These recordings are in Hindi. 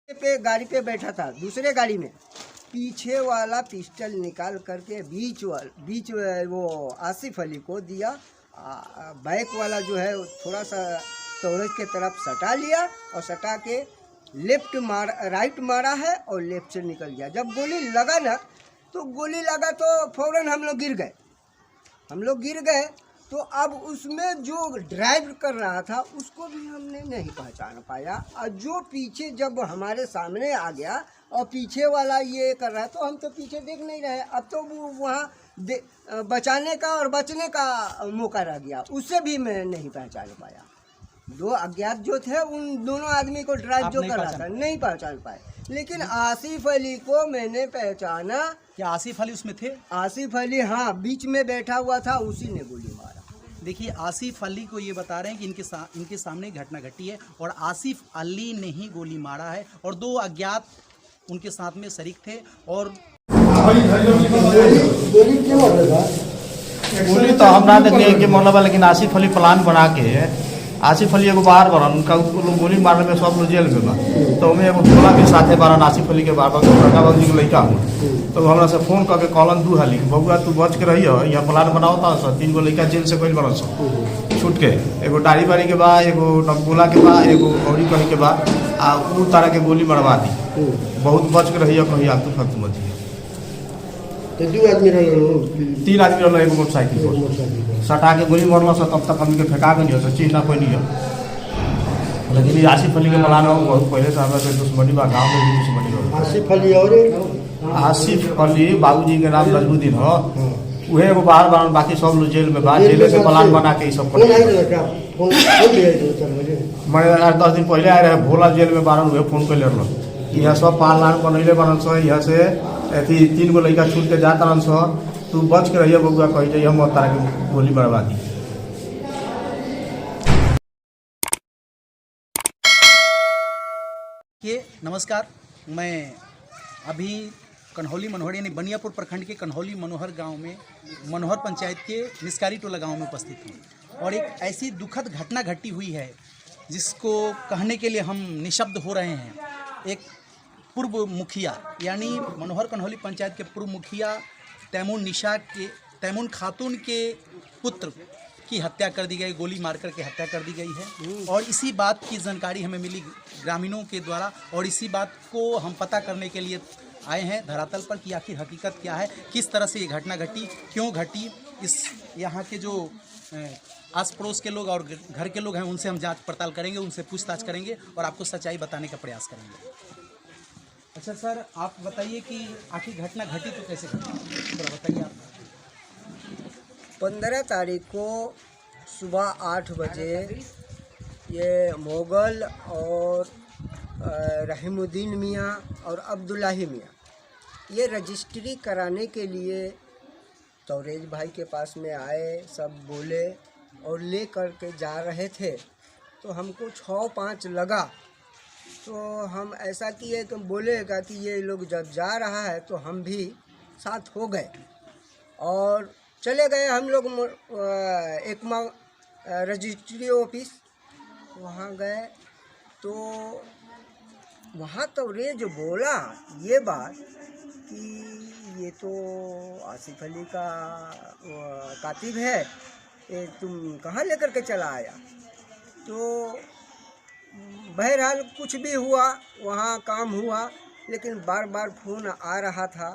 पे गाड़ी पे बैठा था, दूसरे गाड़ी में पीछे वाला पिस्टल निकाल करके बीच वो आसिफ अली को दिया। बैक वाला जो है थोड़ा सा तोरज के तरफ सटा लिया और सटा के राइट मारा है और लेफ्ट से निकल गया। जब गोली लगा ना तो गोली लगा तो फौरन हम लोग गिर गए। तो अब उसमें जो ड्राइव कर रहा था उसको भी हमने नहीं पहचान पाया, और जो पीछे जब हमारे सामने आ गया और पीछे वाला ये कर रहा है तो हम तो पीछे देख नहीं रहे। अब तो वो वहाँ बचाने का और बचने का मौका रह गया, उससे भी मैं नहीं पहचान पाया। दो अज्ञात जो थे उन दोनों आदमी को ड्राइव जो कर रहा था नहीं पहचान पाए, लेकिन आसिफ अली को मैंने पहचाना। क्या आसिफ अली उसमें थे? आसिफ अली हाँ बीच में बैठा हुआ था, उसी ने गोली मारा। देखिए, आसिफ अली को ये बता रहे हैं कि इनके सामने घटना घटी है और आसिफ अली ने ही गोली मारा है और दो अज्ञात उनके साथ में शरीक थे। और गोली तो हम ना देखने के मतलब, लेकिन आसिफ अली प्लान बना के आसिफ अली एगो बाहर बरन उनका लोग गोली मारने में सब लोग जेल में बा। तो हमें एगो टोला के साथे बारन आसिफ अली के बाबा बड़का बाबू जी के लड़का हूँ। तो हमरा से फोन करके कहलन 2 हाली बबुआ तू बच के रही हो, यहाँ प्लान बनाओ था। 3 गो लड़का जेल से गई बरन सब छूट के, एगो डारी बारी के बा, एगो नकबोला के बा, एगो औरी कहीं के बा, आ उ तरह के गोली मरवा दी। बहुत बच के रही हो, कहीं आतू फातू मत। तो 2 आदमी रहे, 3 आदमी रहे, एगो मोटरसाइकिल पर सटा के गोली मरल से तब तक हमके फेंका के नहीं हो चीज ना कोई नहीं हो। लेकिन आसिफ अली के मलाना बहुत पहले से हमारे दुश्मनी बा, गाँव में भी दुश्मनी हो। आसिफ अली और आसिफ अली बाबूजी के नाम नजमुद्दीन हो, उहे एगो बाहर बारन, बाकी सब लोग जेल में बा। जेल से प्लान बना के सब कर मैं 8-10 दिन पहले आए रहे भोला जेल में बारन, उहे फोन कर ले यहाँ सब प्लान बनैले बनन सो। यहाँ से अथी 3 गो लड़का छूट के जात रहन सो, तू बच के रहिए बबुआ कही जाइए, हम तारा के गोली मरवा दी। नमस्कार, मैं अभी कन्हौली मनोहर यानी बनियापुर प्रखंड के कन्हौली मनोहर गांव में मनोहर पंचायत के निस्कारी टोला गांव में उपस्थित हूँ और एक ऐसी दुखद घटना घटी हुई है जिसको कहने के लिए हम निशब्द हो रहे हैं। एक पूर्व मुखिया यानी मनोहर कन्हौली पंचायत के पूर्व मुखिया तैमून खातून के पुत्र की हत्या कर दी गई, गोली मारकर के हत्या कर दी गई है। और इसी बात की जानकारी हमें मिली ग्रामीणों के द्वारा और इसी बात को हम पता करने के लिए आए हैं धरातल पर कि आखिर हकीकत क्या है, किस तरह से ये घटना घटी, क्यों घटी। इस यहाँ के जो आस पड़ोस के लोग और घर के लोग हैं उनसे हम जांच पड़ताल करेंगे, उनसे पूछताछ करेंगे और आपको सच्चाई बताने का प्रयास करेंगे। अच्छा सर, आप बताइए कि आखिर घटना घटी तो कैसे घटी, थोड़ा बताइए आप। 15 तारीख को सुबह 8 बजे ये मोगल और रहीमुद्दीन मियाँ और अब्दुल्लाही मियाँ ये रजिस्ट्री कराने के लिए तौरेज भाई के पास में आए, सब बोले और ले कर के जा रहे थे। तो हमको 6-5 लगा, तो हम ऐसा किए कि बोलेगा कि ये लोग जब जा रहा है तो हम भी साथ हो गए और चले गए हम लोग एकमा रजिस्ट्री ऑफिस। वहाँ गए तो वहाँ तौरेज बोला ये बात कि ये तो आसिफ अली का कातिब है, ये तुम कहाँ लेकर के चला आया। तो बहरहाल कुछ भी हुआ, वहाँ काम हुआ, लेकिन बार बार फोन आ रहा था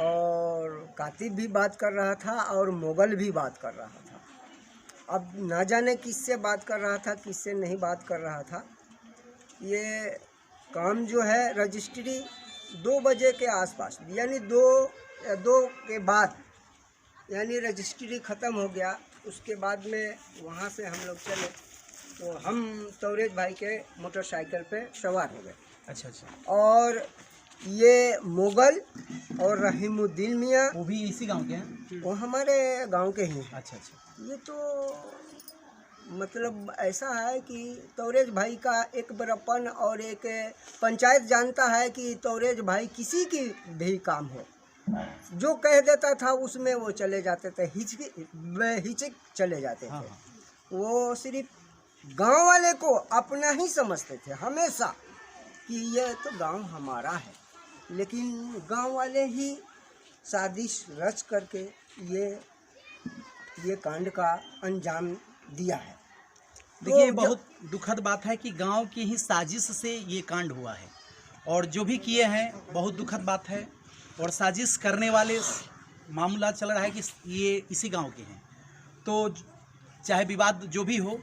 और कातिब भी बात कर रहा था और मोगल भी बात कर रहा था। अब ना जाने किससे बात कर रहा था, किससे नहीं बात कर रहा था। ये काम जो है रजिस्ट्री 2 बजे के आसपास यानी 2 के बाद यानी रजिस्ट्री ख़त्म हो गया। उसके बाद में वहाँ से हम लोग चले तो हम तौरेज भाई के मोटरसाइकिल पे सवार हो गए। अच्छा। और ये मोगल और रहीमुद्दीन मियाँ वो भी इसी गांव के हैं? वो हमारे गांव के ही। अच्छा। ये तो मतलब ऐसा है कि तौरेज भाई का एक बड़प्पन और एक पंचायत जानता है कि तौरेज भाई किसी की भी काम हो जो कह देता था उसमें वो चले जाते थे, हिचक चले जाते थे। वो सिर्फ गांव वाले को अपना ही समझते थे हमेशा। कि ये तो गांव हमारा है, लेकिन गांव वाले ही साजिश रच करके ये कांड का अंजाम दिया है। देखिए तो बहुत दुखद बात है कि गांव की ही साजिश से ये कांड हुआ है, और जो भी किए हैं बहुत दुखद बात है। और साजिश करने वाले मामला चल रहा है कि ये इसी गांव के हैं। तो चाहे विवाद जो भी हो,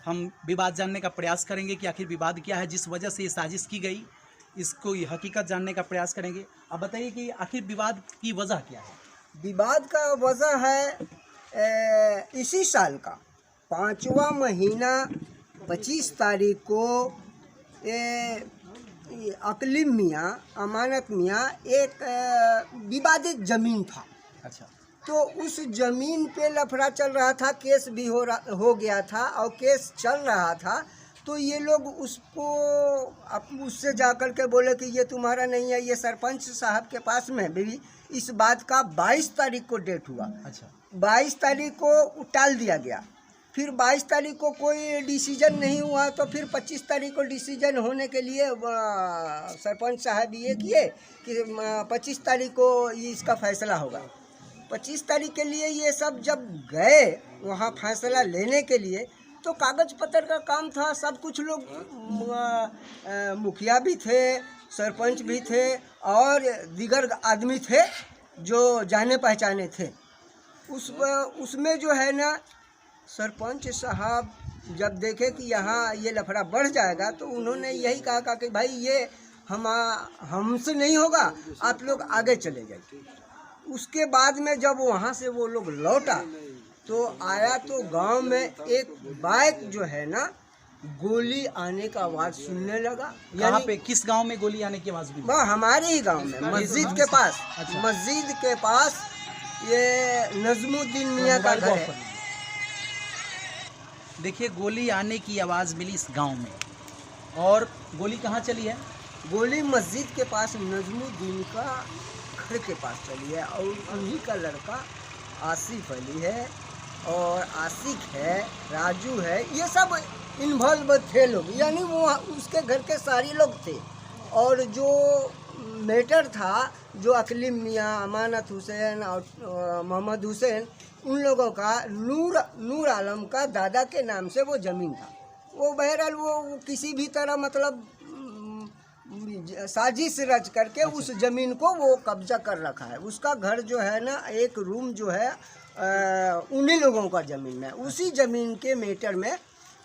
हम विवाद जानने का प्रयास करेंगे कि आखिर विवाद क्या है, जिस वजह से ये साजिश की गई, इसको ये हकीकत जानने का प्रयास करेंगे। अब बताइए कि आखिर विवाद की वजह क्या है? विवाद का वजह है इसी साल का 5वां महीना 25 तारीख को अकलीम मियाँ, अमानत मियाँ एक विवादित ज़मीन था। अच्छा, तो उस ज़मीन पे लफड़ा चल रहा था, केस भी हो गया था और केस चल रहा था। तो ये लोग उससे जा कर के बोले कि ये तुम्हारा नहीं है, ये सरपंच साहब के पास में भी इस बात का 22 तारीख को डेट हुआ। अच्छा, 22 तारीख को टाल दिया गया। फिर 22 तारीख को कोई डिसीजन नहीं हुआ, तो फिर 25 तारीख को डिसीजन होने के लिए सरपंच साहब ये किए कि 25 तारीख को ये इसका फैसला होगा। 25 तारीख के लिए ये सब जब गए वहाँ फैसला लेने के लिए, तो कागज पत्र का काम था, सब कुछ लोग मुखिया भी थे, सरपंच भी थे और दीगर आदमी थे जो जाने पहचाने थे। उसमें जो है ना, सरपंच साहब जब देखे कि यहाँ ये लफड़ा बढ़ जाएगा, तो उन्होंने यही कहा कि भाई ये हमसे नहीं होगा, आप लोग आगे चले जाइए। उसके बाद में जब वहाँ से वो लोग लौटा तो आया, तो गांव में एक बाइक जो है ना, गोली आने का आवाज़ सुनने लगा। यहाँ पे किस गांव में गोली आने की आवाज़ हुई? हमारे ही गांव में, मस्जिद के पास। अच्छा। मस्जिद के पास ये नजमुद्दीन मियाँ का घर है। देखिए, गोली आने की आवाज़ मिली इस गांव में, और गोली कहाँ चली है? गोली मस्जिद के पास नजमुद्दीन का घर के पास चली है, और उन्हीं का लड़का आसिफ अली है और आशिक है, राजू है, ये सब इन्वॉल्व थे लोग, यानी वो उसके घर के सारे लोग थे। और जो मैटर था, जो अकलीम मियाँ, अमानत हुसैन और मोहम्मद हुसैन, उन लोगों का नूर आलम का दादा के नाम से वो ज़मीन था। वो बहरहाल वो किसी भी तरह मतलब साजिश रच करके उस ज़मीन को वो कब्जा कर रखा है। उसका घर जो है ना, एक रूम जो है उन्हीं लोगों का ज़मीन में, उसी ज़मीन के मैटर में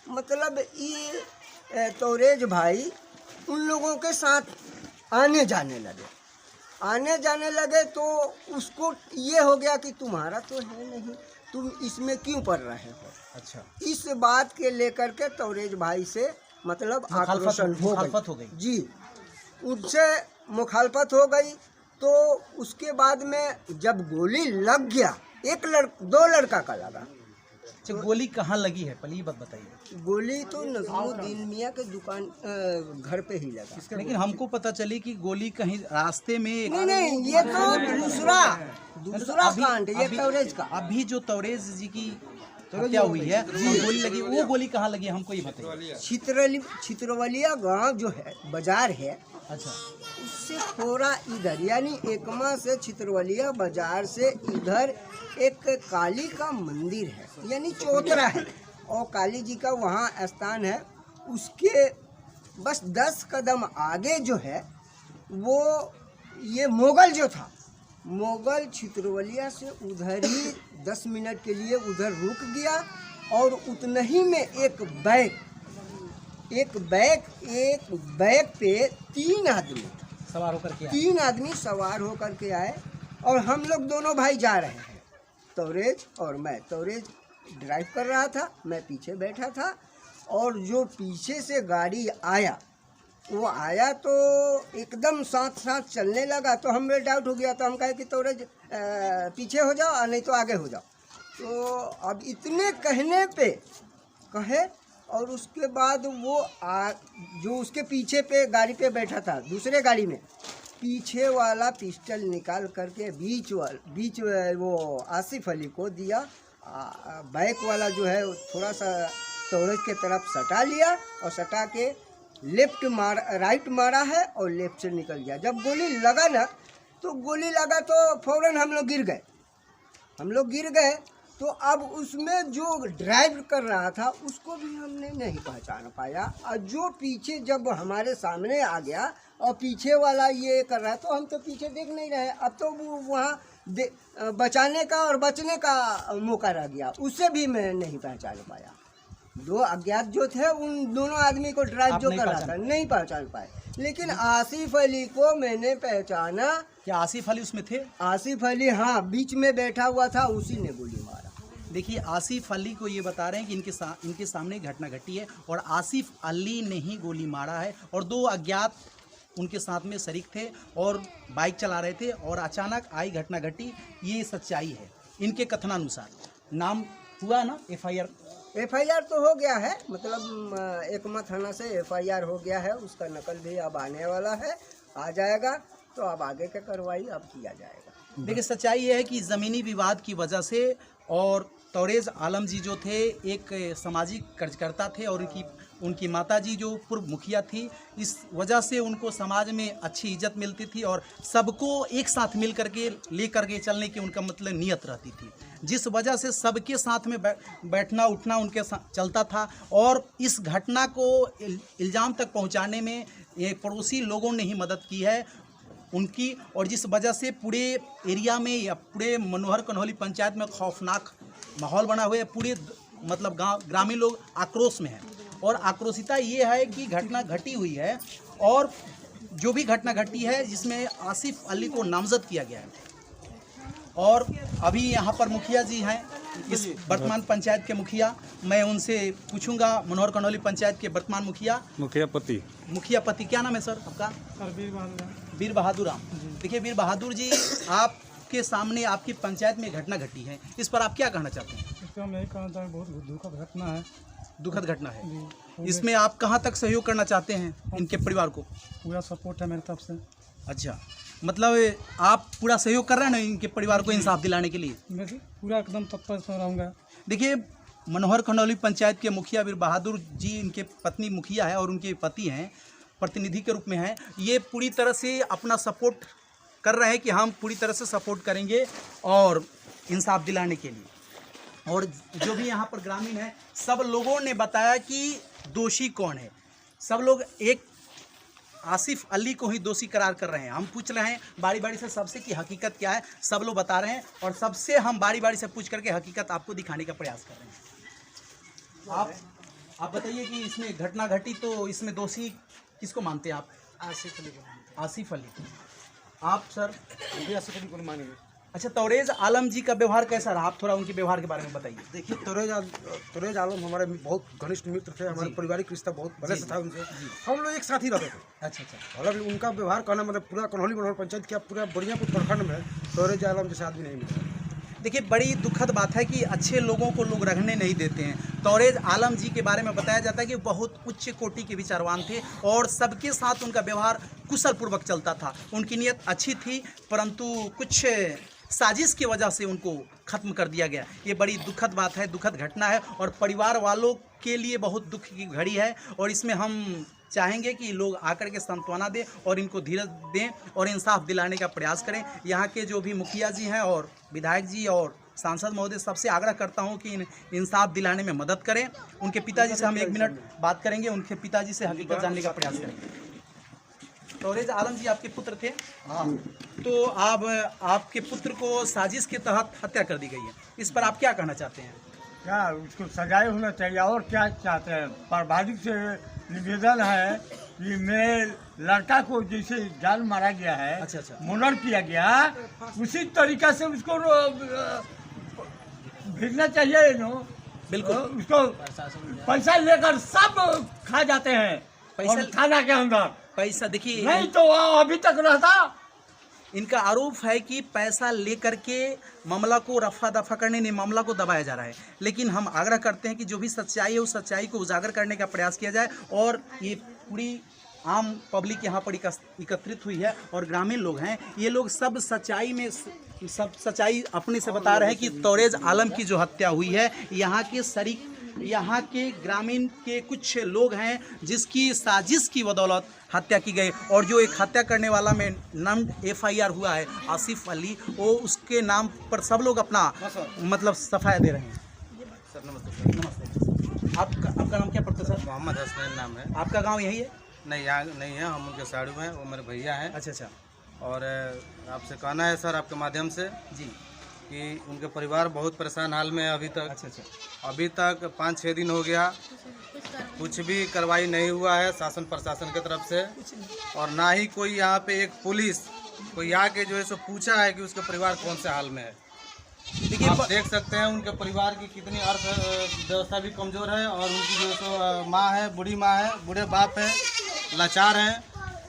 मतलब ये तोरेज भाई उन लोगों के साथ आने जाने लगे। तो उसको ये हो गया कि तुम्हारा तो है नहीं, तुम इसमें क्यों पड़ रहे हो। अच्छा, इस बात के लेकर के तोरेज भाई से मतलब आक्रोशन मुखालफत हो गई। जी, उनसे मुखालफत हो गई। तो उसके बाद में जब गोली लग गया, दो लड़का का लगा। अच्छा, गोली कहाँ लगी है पहले ये बात बताइए। गोली तो नजमुद्दीन मियाँ के दुकान घर पे ही लगा। लेकिन हमको पता चली कि गोली कहीं रास्ते में नहीं, ये तो दूसरा कांड, ये तोरेज का। अभी जो तोरेज जी की हत्या हुई है, गोली लगी, वो गोली कहाँ लगी हमको ये बताइए। छितरवलिया गांव जो है, बाजार है, अच्छा, उससे थोड़ा इधर, यानी एकमा से छितरवलिया बाजार से इधर एक काली का मंदिर है, यानी चौतरा है, और काली जी का वहाँ स्थान है। उसके बस 10 कदम आगे जो है, वो ये मोगल जो था, मोगल छितरवलिया से उधर ही 10 मिनट के लिए उधर रुक गया, और उतना ही में एक बैग पे 3 आदमी सवार होकर के आए, और हम लोग दोनों भाई जा रहे हैं, तोरेज और मैं। तोरेज ड्राइव कर रहा था, मैं पीछे बैठा था, और जो पीछे से गाड़ी आया, वो आया तो एकदम साथ चलने लगा। तो हमें डाउट हो गया, तो हम कहे कि तोरेज पीछे हो जाओ, नहीं तो आगे हो जाओ। तो अब इतने कहने पे कहे, और उसके बाद वो जो उसके पीछे पे गाड़ी पे बैठा था, दूसरे गाड़ी में, पीछे वाला पिस्टल निकाल करके बीच वो आसिफ अली को दिया। बैक वाला जो है थोड़ा सा तोरेज के तरफ सटा लिया, और सटा के राइट मारा है और लेफ्ट से निकल गया। जब गोली लगा ना तो गोली लगा तो फौरन हम लोग गिर गए। तो अब उसमें जो ड्राइव कर रहा था उसको भी हमने नहीं पहचान पाया, और जो पीछे जब हमारे सामने आ गया और पीछे वाला ये कर रहा है तो हम तो पीछे देख नहीं रहे। अब तो वो वहाँ बचाने का और बचने का मौका रह गया, उससे भी मैं नहीं पहचान पाया। दो अज्ञात जो थे उन दोनों आदमी को ड्राइव जो कर रहा था नहीं पहचान पाए, लेकिन आसिफ अली को मैंने पहचाना। क्या आसिफ अली उसमें थे? आसिफ अली हाँ बीच में बैठा हुआ था, उसी ने गोली मारा। देखिए आसिफ अली को ये बता रहे हैं कि इनके सामने घटना घटी है और आसिफ अली ने ही गोली मारा है, और दो अज्ञात उनके साथ में शरीक थे और बाइक चला रहे थे और अचानक आई घटना घटी। ये सच्चाई है इनके कथनानुसार। नाम हुआ ना एफआईआर तो हो गया है, मतलब एकमा थाना से एफआईआर हो गया है, उसका नकल भी अब आने वाला है, आ जाएगा तो अब आगे का कार्रवाई अब किया जाएगा। देखिए सच्चाई ये है कि ज़मीनी विवाद की वजह से, और तौरेज़ आलम जी जो थे एक सामाजिक कार्यकर्ता थे और उनकी माता जी जो पूर्व मुखिया थी, इस वजह से उनको समाज में अच्छी इज्जत मिलती थी और सबको एक साथ मिल करके ले करके चलने की उनका मतलब नियत रहती थी, जिस वजह से सबके साथ में बैठना उठना उनके साथ चलता था। और इस घटना को इल्ज़ाम तक पहुंचाने में ये पड़ोसी लोगों ने ही मदद की है उनकी, और जिस वजह से पूरे एरिया में या पूरे मनोहर कन्हौली पंचायत में खौफनाक माहौल बना हुआ है। पूरे मतलब ग्रामीण लोग आक्रोश में हैं, और आक्रोशिता ये है कि घटना घटी हुई है, और जो भी घटना घटी है जिसमें आसिफ अली को नामजद किया गया है। और अभी यहाँ पर मुखिया जी हैं, इस वर्तमान पंचायत के मुखिया, मैं उनसे पूछूंगा, मनोहर कन्हौली पंचायत के वर्तमान मुखिया पति क्या नाम है सर आपका? वीर बहादुर राम। देखिए वीर बहादुर जी, आपके सामने आपकी पंचायत में घटना घटी है, इस पर आप क्या कहना चाहते हैं? इसका मैं यही कहना चाहूँ, बहुत दुखद घटना है। दुखद घटना है। इसमें आप कहाँ तक सहयोग करना चाहते हैं इनके परिवार को? पूरा सपोर्ट है मेरी तरफ से। अच्छा, मतलब आप पूरा सहयोग कर रहे हैं ना इनके परिवार को इंसाफ दिलाने के लिए? मैं पूरा एकदम तत्पर से रहूँगा। देखिए मनोहर कन्हौली पंचायत के मुखिया वीर बहादुर जी, इनके पत्नी मुखिया है और उनके पति हैं, प्रतिनिधि के रूप में हैं, ये पूरी तरह से अपना सपोर्ट कर रहे हैं कि हम पूरी तरह से सपोर्ट करेंगे और इंसाफ दिलाने के लिए। और जो भी यहाँ पर ग्रामीण हैं, सब लोगों ने बताया कि दोषी कौन है। सब लोग एक आसिफ अली को ही दोषी करार कर रहे हैं। हम पूछ रहे हैं बारी बारी से सबसे कि हकीकत क्या है, सब लोग बता रहे हैं, और सबसे हम बारी बारी से पूछ करके हकीकत आपको दिखाने का प्रयास कर रहे हैं। आप बताइए कि इसमें घटना घटी तो इसमें दोषी किसको मानते हैं आप? आसिफ अली को मानते। आसिफ अली। आप सर? आसिफ अली को मानेंगे। अच्छा, तौरेज़ आलम जी का व्यवहार कैसा रहा? आप थोड़ा उनके व्यवहार के बारे में बताइए। देखिए तौरेज़ आलम हमारे बहुत घनिष्ठ मित्र थे, हमारे पारिवारिक रिश्ता बहुत पहले से था उनसे। हम लोग एक साथ ही रहते थे। अच्छा। हालांकि उनका व्यवहार कहना मतलब पूरा कन्हौली मनोहर पंचायत का पूरा बड़ियापुर प्रखंड में तौरेज़ आलम जैसे आदमी नहीं मिला। देखिए बड़ी दुखद बात है कि अच्छे लोगों को लोग रहने नहीं देते हैं। तौरेज़ आलम जी के बारे में बताया जाता है कि बहुत उच्च कोटि के विचारवान थे और सबके साथ उनका व्यवहार कुशल पूर्वक चलता था। उनकी नीयत अच्छी थी, परंतु कुछ साजिश की वजह से उनको ख़त्म कर दिया गया। ये बड़ी दुखद बात है, दुखद घटना है, और परिवार वालों के लिए बहुत दुख की घड़ी है। और इसमें हम चाहेंगे कि लोग आकर के सांत्वना दें और इनको धीरज दें और इंसाफ दिलाने का प्रयास करें। यहाँ के जो भी मुखिया जी हैं और विधायक जी और सांसद महोदय, सबसे आग्रह करता हूँ कि इंसाफ दिलाने में मदद करें। उनके पिताजी से हम 1 मिनट बात करेंगे, उनके पिताजी से हकीकत जानने का प्रयास करेंगे। तौरेज़ आलम जी आपके पुत्र थे? हाँ। तो आपके पुत्र को साजिश के तहत हत्या कर दी गई है, इस पर आप क्या कहना चाहते हैं? क्या उसको सजाए होना चाहिए, और क्या चाहते हैं? पारिवारिक से निवेदन है कि मेरे लड़का को जैसे जान मारा गया है, अच्छा। मुंडन किया गया, उसी तरीका से उसको भेजना चाहिए। बिल्कुल। उसको पैसा लेकर सब खा जाते हैं पैसा थाना के अंदर। पैसा देखिए, नहीं तो अभी तक रहता। इनका आरोप है कि पैसा लेकर के मामला को रफा दफा करने नहीं, मामला को दबाया जा रहा है। लेकिन हम आग्रह करते हैं कि जो भी सच्चाई है उस सच्चाई को उजागर करने का प्रयास किया जाए। और ये पूरी आम पब्लिक यहाँ पर एकत्रित हुई है और ग्रामीण लोग हैं, ये लोग सब सच्चाई अपने से बता रहे हैं कि तौरेज़ आलम की जो हत्या हुई है, यहाँ के शरीक यहाँ के ग्रामीण के कुछ लोग हैं जिसकी साजिश की बदौलत हत्या की गई, और जो एक हत्या करने वाला में नाम FIR हुआ है आसिफ अली, वो उसके नाम पर सब लोग अपना मतलब सफाया दे रहे हैं। सर नमस्ते। नमस्ते। आपका नाम क्या पड़ता है सर? मोहम्मद हसनैन नाम है। आपका गांव यही है? नहीं, यहाँ नहीं है, हम उनके साड़ू हैं, वो मेरे भैया हैं। अच्छा। और आपसे कहना है सर आपके माध्यम से जी कि उनके परिवार बहुत परेशान हाल में है अभी तक। अच्छा। अभी तक 5-6 दिन हो गया, कुछ भी कार्रवाई नहीं हुआ है शासन प्रशासन की तरफ से, और ना ही कोई यहाँ पे एक पुलिस कोई आके जो है सो पूछा है कि उसके परिवार कौन से हाल में है। देखिए आप देख सकते हैं उनके परिवार की कितनी अर्थ व्यवस्था भी कमज़ोर है, और उनकी जो है सो माँ है, बूढ़ी माँ है, बूढ़े बाप है, लाचार हैं,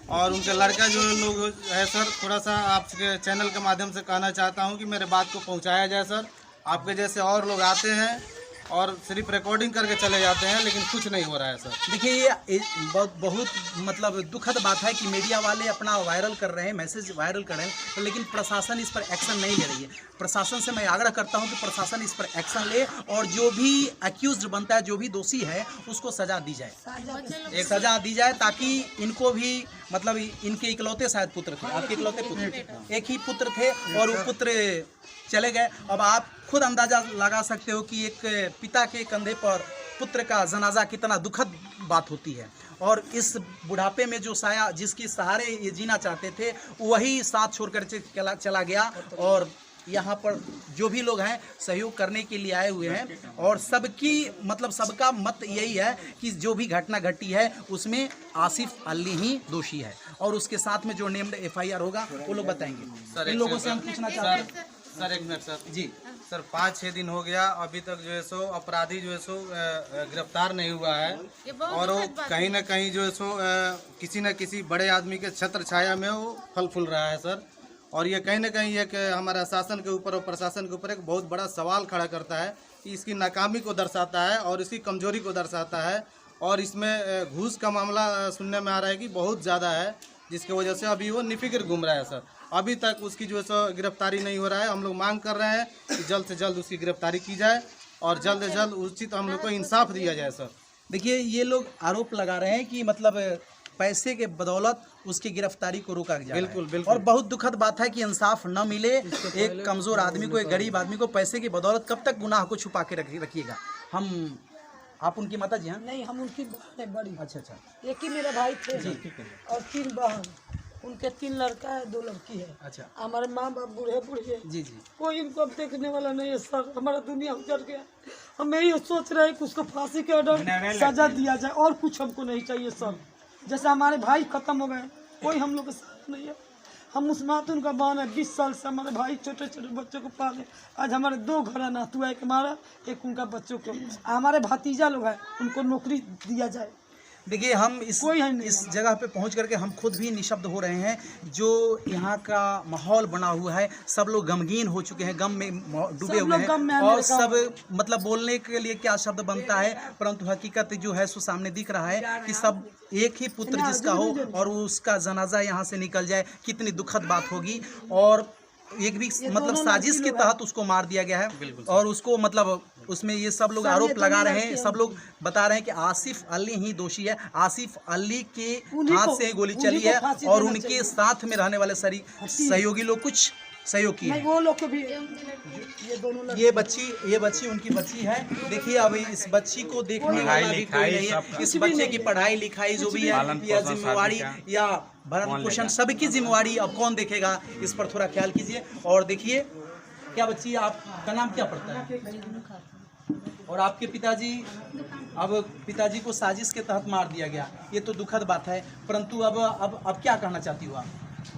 और उनके लड़का जो लोग है सर, थोड़ा सा आपके चैनल के माध्यम से कहना चाहता हूं कि मेरे बात को पहुंचाया जाए सर। आपके जैसे और लोग आते हैं और सिर्फ रिकॉर्डिंग करके चले जाते हैं, लेकिन कुछ नहीं हो रहा है सर। देखिए ये बहुत मतलब दुखद बात है कि मीडिया वाले अपना वायरल कर रहे हैं, मैसेज वायरल कर रहे हैं, लेकिन प्रशासन इस पर एक्शन नहीं ले रही है। प्रशासन से मैं आग्रह करता हूं कि प्रशासन इस पर एक्शन ले, और जो भी अक्यूज्ड बनता है, जो भी दोषी है, उसको सजा दी जाए, एक सजा दी जाए, ताकि इनको भी मतलब इनके इकलौते शायद पुत्र थे, आपके इकलौते पुत्र, एक ही पुत्र थे और वो पुत्र चले गए। अब आप खुद अंदाजा लगा सकते हो कि एक पिता के कंधे पर पुत्र का जनाजा कितना दुखद बात होती है, और इस बुढ़ापे में जो साया जिसके सहारे ये जीना चाहते थे, वही साथ छोड़कर चला गया। और यहाँ पर जो भी लोग हैं सहयोग करने के लिए आए हुए हैं, और सबकी मतलब सबका मत यही है कि जो भी घटना घटी है उसमें आसिफ अली ही दोषी है, और उसके साथ में जो नेम्ड FIR होगा वो लोग बताएंगे। इन लोगों से हम पूछना चाहते हैं सर एक मिनट सर जी। सर 5-6 दिन हो गया, अभी तक जो है सो अपराधी जो है सो गिरफ्तार नहीं हुआ है, और वो कहीं ना कहीं जो है सो किसी न किसी बड़े आदमी के छत्र छाया में वो फल फूल रहा है सर। और ये कहीं ना कहीं एक हमारा शासन के ऊपर और प्रशासन के ऊपर एक बहुत बड़ा सवाल खड़ा करता है कि इसकी नाकामी को दर्शाता है और इसकी कमजोरी को दर्शाता है, और इसमें घूस का मामला सुनने में आ रहा है कि बहुत ज़्यादा है, जिसकी वजह से अभी वो निफिक्र घूम रहा है सर। अभी तक उसकी जो है सो गिरफ्तारी नहीं हो रहा है। हम लोग मांग कर रहे हैं कि जल्द से जल्द उसकी गिरफ्तारी की जाए, और जल्द से जल्द उचित हम लोग को इंसाफ दिया जाए सर। देखिए ये लोग आरोप लगा रहे हैं कि मतलब पैसे के बदौलत उसकी गिरफ्तारी को रोका गया। बिल्कुल। और बहुत दुखद बात है कि इंसाफ न मिले, एक कमज़ोर आदमी को, एक गरीब आदमी को पैसे की बदौलत कब तक गुनाह को छुपा के रखिएगा। आप उनकी माता जी हैं? नहीं, हम उनकी बहन है बड़ी। अच्छा। एक ही मेरे भाई थे और 3 बहन, उनके 3 लड़का है, 2 लड़की है। अच्छा। हमारे माँ बाप बूढ़े बूढ़े जी। कोई इनको अब देखने वाला नहीं है सर। हमारा दुनिया उजड़ गया। हम यही सोच रहे हैं कि उसको फांसी के ऑर्डर सजा दिया जाए, और कुछ हमको नहीं चाहिए सर। जैसे हमारे भाई खत्म हो गए, कोई हम लोग के साथ नहीं है। हम उस मातून का बहन है, 20 साल से हमारे भाई छोटे छोटे बच्चों को पाले। आज हमारे 2 घर अनाथ हुआ है, एक हमारा एक उनका बच्चों को। हमारे भतीजा लोग हैं, उनको नौकरी दिया जाए। देखिए हम इस जगह पे पहुंच करके हम खुद भी निशब्द हो रहे हैं। जो यहाँ का माहौल बना हुआ है, सब लोग गमगीन हो चुके हैं, गम में डूबे हुए हैं, और सब मतलब बोलने के लिए क्या शब्द बनता है, परंतु हकीकत जो है सो सामने दिख रहा है कि सब एक ही पुत्र जिसका हो और उसका जनाजा यहाँ से निकल जाए, कितनी दुखद बात होगी। और एक भी मतलब साजिश के तहत उसको मार दिया गया है, और उसको मतलब उसमें ये सब लोग आरोप लगा रहे हैं, सब लोग बता रहे हैं कि आसिफ अली ही दोषी है। आसिफ अली के हाथ से गोली चली है, और उनके साथ में रहने वाले सहयोगी लोग कुछ सहयोग किए हैं। वो लोग भी ये बच्ची उनकी बच्ची है। देखिए अब इस बच्ची को देखने वाला भी कोई नहीं है। इस बच्चे की पढ़ाई लिखाई जो भी है, या जिम्मेवारी या भरण पोषण सबकी जिम्मेवारी अब कौन देखेगा, इस पर थोड़ा ख्याल कीजिए। और देखिए क्या बच्ची, आपका नाम क्या पड़ता है? और आपके पिताजी, अब पिताजी को साजिश के तहत मार दिया गया, ये तो दुखद बात है, परंतु अब क्या कहना चाहती हो आप?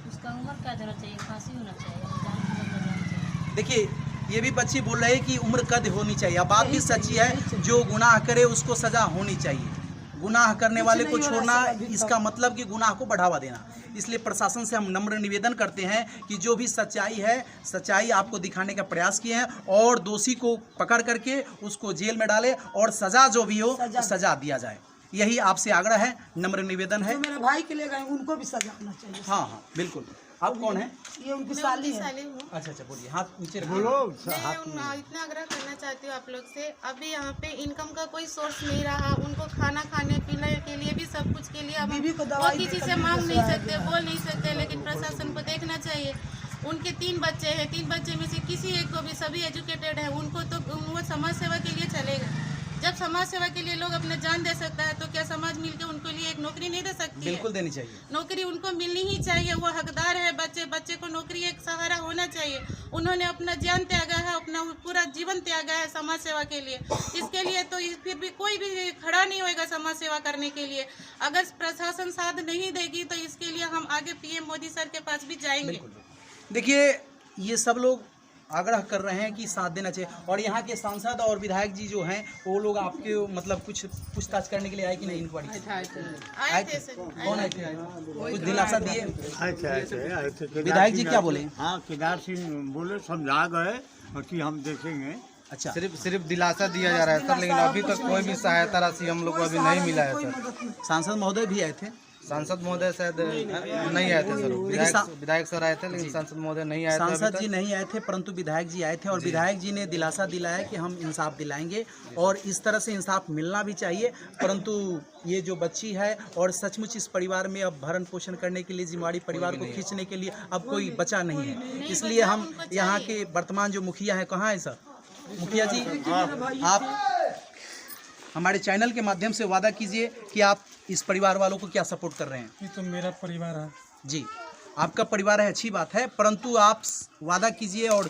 उसका उम्र कैद होना चाहिए, फांसी होना चाहिए। देखिए ये भी बच्ची बोल रहे हैं कि उम्र कैद होनी चाहिए। बात भी सच्ची है, जो गुनाह करे उसको सजा होनी चाहिए। गुनाह करने वाले को छोड़ना, इसका मतलब कि गुनाह को बढ़ावा देना। इसलिए प्रशासन से हम नम्र निवेदन करते हैं कि जो भी सच्चाई है, सच्चाई आपको दिखाने का प्रयास किए हैं, और दोषी को पकड़ करके उसको जेल में डाले, और सजा जो भी हो सजा दिया जाए। यही आपसे आग्रह है, नम्र निवेदन है। जो मेरे भाई के लिए गए उनको भी सजा होना चाहिए। हाँ हाँ बिल्कुल। आप कौन है? ये उनकी साली है। अच्छा अच्छा, बोलिए, हाथ नीचे रखिए। बोलो। मैं इतना आग्रह करना चाहती हूँ आप लोग से, अभी यहाँ पे इनकम का कोई सोर्स नहीं रहा, उनको खाना खाने पीने के लिए भी सब कुछ के लिए अब बीवी को वो दवाई किसी से मांग नहीं सकते, बोल नहीं सकते, लेकिन प्रशासन को देखना चाहिए। उनके 3 बच्चे हैं, 3 बच्चे में से किसी एक को भी, सभी एजुकेटेड है, उनको तो वो समाज सेवा के लिए चलेगा। जब समाज सेवा के लिए लोग अपने जान दे सकता है तो क्या समाज मिलकर उनको लिए एक नौकरी नहीं दे सकती है? बिल्कुल देनी चाहिए। नौकरी उनको मिलनी ही चाहिए, वो हकदार है। बच्चे को नौकरी एक सहारा होना चाहिए। उन्होंने अपना जान त्यागा है, अपना पूरा जीवन त्यागा है समाज सेवा के लिए। इसके लिए तो फिर भी कोई भी खड़ा नहीं होएगा समाज सेवा करने के लिए। अगर प्रशासन साथ नहीं देगी तो इसके लिए हम आगे पीएम मोदी सर के पास भी जाएंगे। देखिए, ये सब लोग आग्रह कर रहे हैं कि साथ देना चाहिए, और यहाँ के सांसद और विधायक जी जो हैं वो लोग आपके मतलब कुछ पूछताछ करने के लिए आए कि नहीं? इंक्वायरी आए थे सर। कौन आए थे? कुछ दिलासा दिए? आए थे। विधायक जी क्या बोले? हाँ, केदार सिंह बोले समझा गए कि हम देखेंगे। अच्छा, सिर्फ दिलासा दिया जा रहा है सर, लेकिन अभी तक कोई भी सहायता राशि हम लोग को अभी नहीं मिला है सर। सांसद महोदय भी आए थे? सांसद महोदय शायद नहीं आए थे सर, विधायक सर आए थे, लेकिन सांसद महोदय नहीं आए थे। सांसद जी नहीं आए थे, परंतु विधायक जी आए थे, और विधायक जी ने दिलासा दिलाया कि हम इंसाफ दिलाएंगे, और इस तरह से इंसाफ मिलना भी चाहिए। परंतु ये जो बच्ची है, और सचमुच इस परिवार में अब भरण पोषण करने के लिए, जिम्मेवारी परिवार को खींचने के लिए अब कोई बचा नहीं है। इसलिए हम यहाँ के वर्तमान जो मुखिया है, कहाँ है सर मुखिया जी? आप हमारे चैनल के माध्यम से वादा कीजिए कि आप इस परिवार वालों को क्या सपोर्ट कर रहे हैं। ये तो मेरा परिवार है जी, आपका परिवार है, अच्छी बात है, परंतु आप वादा कीजिए, और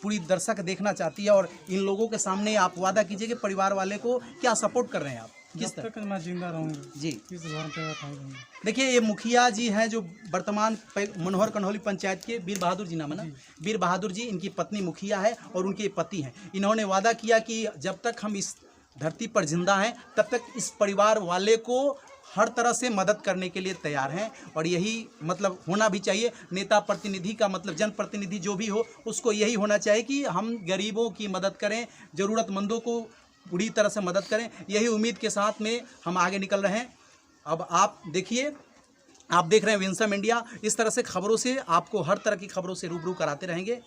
पूरी दर्शक देखना चाहती है, और इन लोगों के सामने आप वादा कीजिए कि परिवार वाले को क्या सपोर्ट कर रहे हैं आप, किस जब तक मैं जिंदा रहूंगा जी किस घर पे रहूंगा। देखिए, ये मुखिया जी हैं जो वर्तमान मनोहर कन्हौली पंचायत के वीर बहादुर जी नाम है ना, वीर बहादुर जी, इनकी पत्नी मुखिया है और उनके पति हैं। इन्होंने वादा किया कि जब तक हम इस धरती पर जिंदा हैं तब तक इस परिवार वाले को हर तरह से मदद करने के लिए तैयार हैं, और यही मतलब होना भी चाहिए। नेता प्रतिनिधि का मतलब जनप्रतिनिधि जो भी हो, उसको यही होना चाहिए कि हम गरीबों की मदद करें, ज़रूरतमंदों को पूरी तरह से मदद करें। यही उम्मीद के साथ में हम आगे निकल रहे हैं। अब आप देखिए, आप देख रहे हैं विंसम इंडिया, इस तरह से खबरों से आपको हर तरह की खबरों से रूबरू कराते रहेंगे।